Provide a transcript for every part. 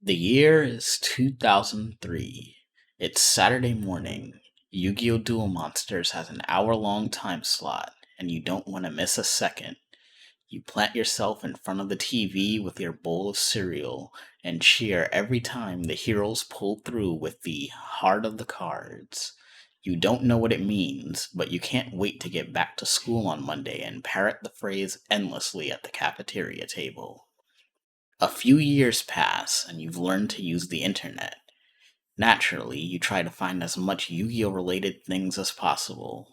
The year is 2003. It's Saturday morning. Yu-Gi-Oh! Duel Monsters has an hour-long time slot, and you don't want to miss a second. You plant yourself in front of the TV with your bowl of cereal and cheer every time the heroes pull through with the heart of the cards. You don't know what it means, but you can't wait to get back to school on Monday and parrot the phrase endlessly at the cafeteria table. A few years pass, and you've learned to use the internet. Naturally, you try to find as much Yu Gi Oh! Related things as possible.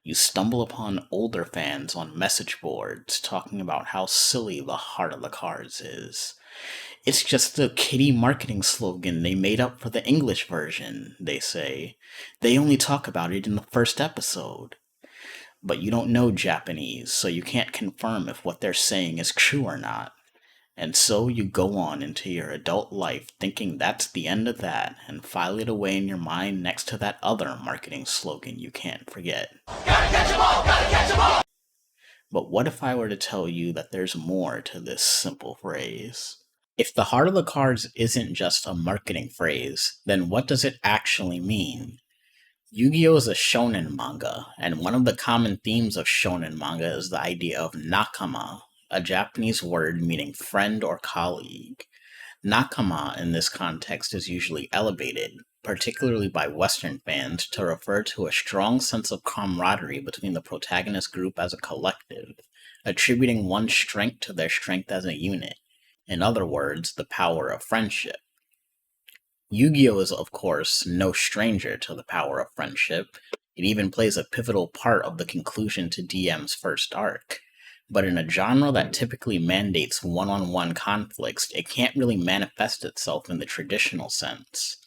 You stumble upon older fans on message boards talking about how silly the heart of the cards is. It's just a kiddie marketing slogan they made up for the English version, they say. They only talk about it in the first episode. But you don't know Japanese, so you can't confirm if what they're saying is true or not. And so you go on into your adult life thinking that's the end of that and file it away in your mind next to that other marketing slogan you can't forget. But what if I were to tell you that there's more to this simple phrase? If the heart of the cards isn't just a marketing phrase, then what does it actually mean? Yu-Gi-Oh! Is a shonen manga, and one of the common themes of shonen manga is the idea of nakama, a Japanese word meaning friend or colleague. Nakama in this context is usually elevated, particularly by Western fans, to refer to a strong sense of camaraderie between the protagonist group as a collective, attributing one's strength to their strength as a unit. In other words, the power of friendship. Yu-Gi-Oh! Is, of course, no stranger to the power of friendship. It even plays a pivotal part of the conclusion to DM's first arc. But in a genre that typically mandates one-on-one conflicts, it can't really manifest itself in the traditional sense.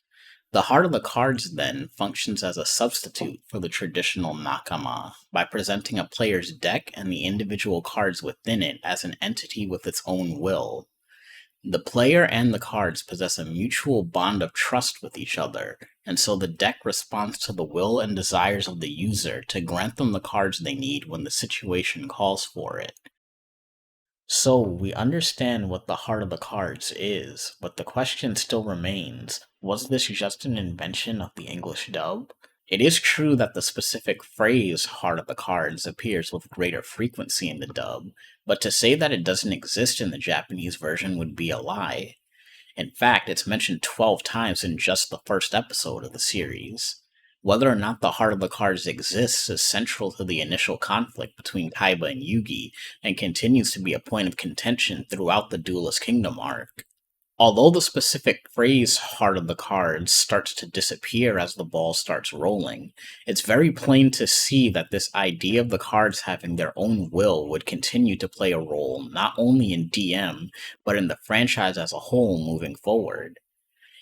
The heart of the cards, then, functions as a substitute for the traditional nakama by presenting a player's deck and the individual cards within it as an entity with its own will. The player and the cards possess a mutual bond of trust with each other, and so the deck responds to the will and desires of the user to grant them the cards they need when the situation calls for it. So, we understand what the heart of the cards is, but the question still remains, was this just an invention of the English dub? It is true that the specific phrase heart of the cards appears with greater frequency in the dub, but to say that it doesn't exist in the Japanese version would be a lie. In fact, it's mentioned 12 times in just the first episode of the series. Whether or not the heart of the cards exists is central to the initial conflict between Kaiba and Yugi, and continues to be a point of contention throughout the Duelist Kingdom arc. Although the specific phrase heart of the cards starts to disappear as the ball starts rolling, it's very plain to see that this idea of the cards having their own will would continue to play a role not only in DM, but in the franchise as a whole moving forward.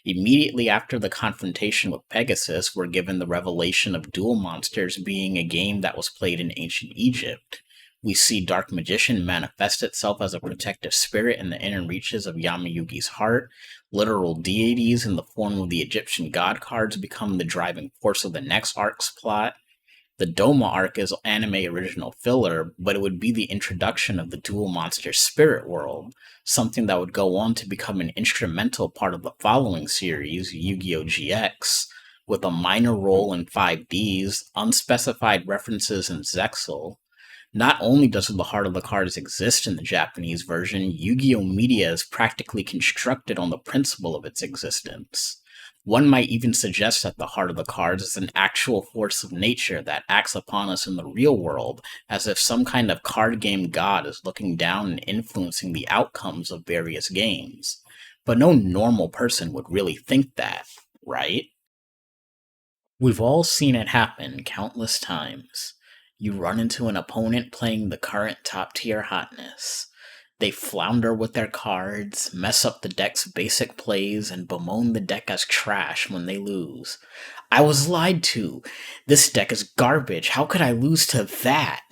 Immediately after the confrontation with Pegasus, we're given the revelation of Duel Monsters being a game that was played in ancient Egypt. We see Dark Magician manifest itself as a protective spirit in the inner reaches of Yamayugi's heart. Literal deities in the form of the Egyptian god cards become the driving force of the next arc's plot. The Doma arc is anime original filler, but it would be the introduction of the Duel Monster spirit world, something that would go on to become an instrumental part of the following series, Yu-Gi-Oh! GX, with a minor role in 5Ds, unspecified references in Zexal. Not only does the heart of the cards exist in the Japanese version, Yu-Gi-Oh! Media is practically constructed on the principle of its existence. One might even suggest that the heart of the cards is an actual force of nature that acts upon us in the real world, as if some kind of card game god is looking down and influencing the outcomes of various games. But no normal person would really think that, right? We've all seen it happen countless times. You run into an opponent playing the current top tier hotness. They flounder with their cards, mess up the deck's basic plays, and bemoan the deck as trash when they lose. I was lied to. This deck is garbage. How could I lose to that?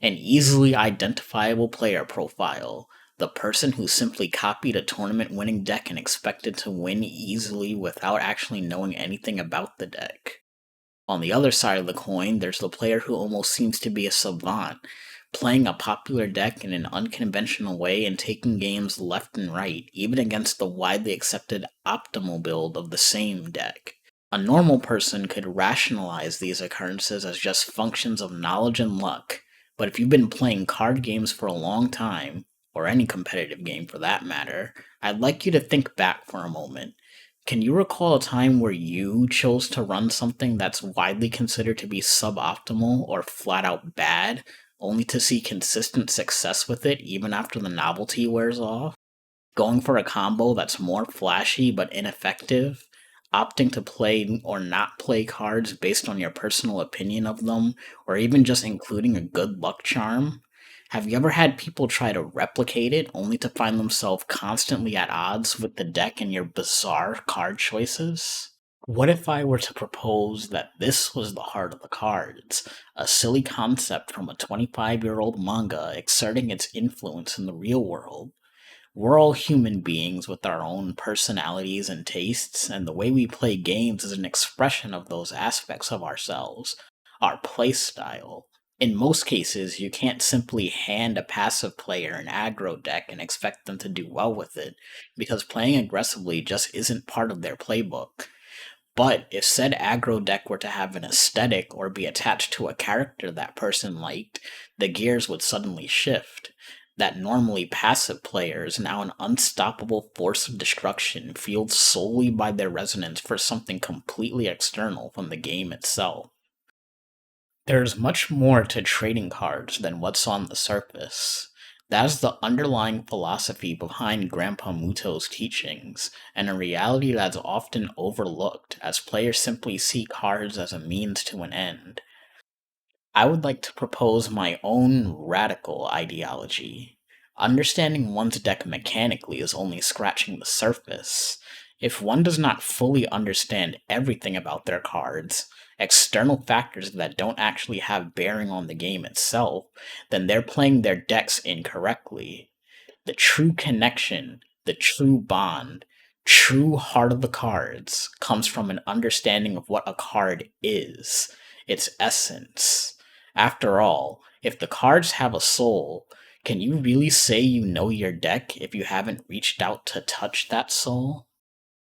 An easily identifiable player profile. The person who simply copied a tournament winning deck and expected to win easily without actually knowing anything about the deck. On the other side of the coin, there's the player who almost seems to be a savant, playing a popular deck in an unconventional way and taking games left and right, even against the widely accepted optimal build of the same deck. A normal person could rationalize these occurrences as just functions of knowledge and luck, but if you've been playing card games for a long time, or any competitive game for that matter, I'd like you to think back for a moment. Can you recall a time where you chose to run something that's widely considered to be suboptimal or flat out bad, only to see consistent success with it even after the novelty wears off? Going for a combo that's more flashy but ineffective, opting to play or not play cards based on your personal opinion of them, or even just including a good luck charm? Have you ever had people try to replicate it only to find themselves constantly at odds with the deck and your bizarre card choices? What if I were to propose that this was the heart of the cards, a silly concept from a 25-year-old manga exerting its influence in the real world? We're all human beings with our own personalities and tastes, and the way we play games is an expression of those aspects of ourselves, our play style. In most cases, you can't simply hand a passive player an aggro deck and expect them to do well with it, because playing aggressively just isn't part of their playbook. But if said aggro deck were to have an aesthetic or be attached to a character that person liked, the gears would suddenly shift. That normally passive player is now an unstoppable force of destruction fueled solely by their resonance for something completely external from the game itself. There's much more to trading cards than what's on the surface. That is the underlying philosophy behind Grandpa Muto's teachings, and a reality that's often overlooked as players simply see cards as a means to an end. I would like to propose my own radical ideology. Understanding one's deck mechanically is only scratching the surface. If one does not fully understand everything about their cards, external factors that don't actually have bearing on the game itself, then they're playing their decks incorrectly. The true connection, the true bond, true heart of the cards comes from an understanding of what a card is, its essence. After all, if the cards have a soul, can you really say you know your deck if you haven't reached out to touch that soul?